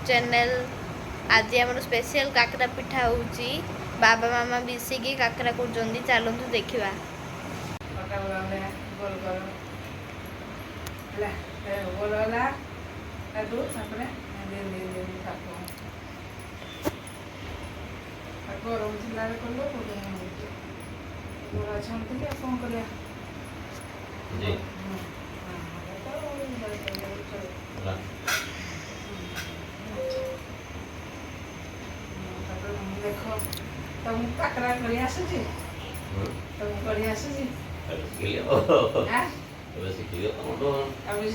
Channel. आज आम special काकरा पिठा होउची बाबा मामा मिसिकी काकरा को चलतु देखा। गरम जिला कौन कर देख तुम काकरा कर आसुची तुम कर आसुची शिखिल शिखिल शिखिल आगुरी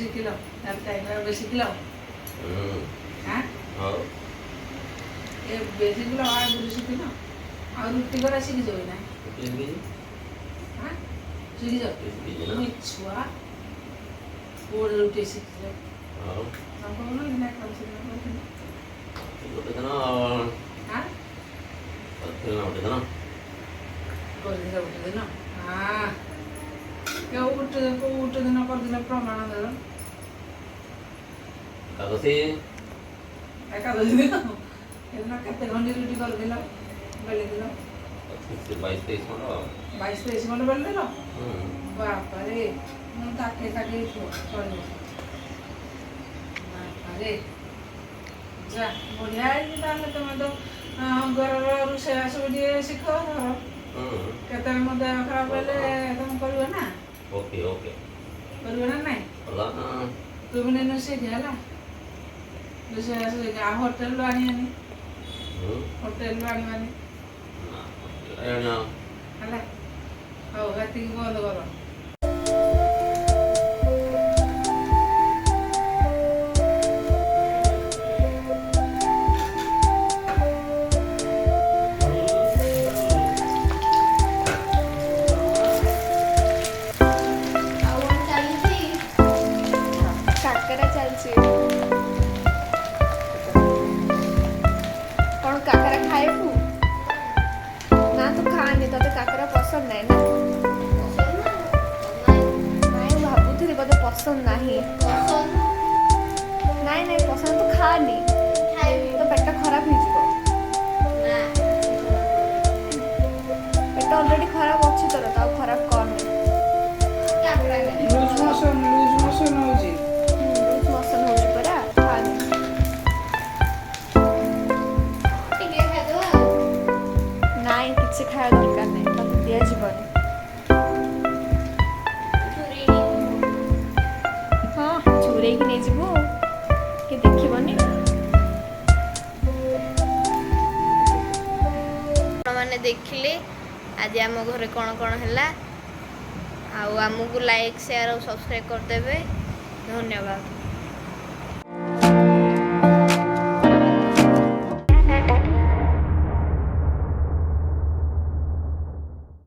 शिखिल आ रुटी करा शिखी जाओ ना शिखी छुआ गोड़ रुटी शिखी जाओ प्रमाण एकादशी दिन केते घंटी रुटी कर दिल बेले दिल 22-23 खंड बेले दिल बापा रे ताके ताके चलो बापा रे जा बढ़िया तुम तो घर रोषे सब शिख केते देह खराब हेल्ले तुम कर ना ओके ओके करना नहीं तुम नहीं सीख है होटेल आनी होटेल आनी हौ राति बंद कर पसंद नहीं नहीं पसंद तो खानी तो पेट खराब हो पेट ऑलरेडी खराब अच्छी तोर तो खराब कर लूज मोशन हो परा खानी नहीं किसी खाया दरकार नहीं मत दिया जीवन चूरेक नहीं जीवु कि देखबनी माने देखिले आज आम घर कौन कौन है आमको लाइक शेयर और सब्सक्राइब कर देबे। धन्यवाद।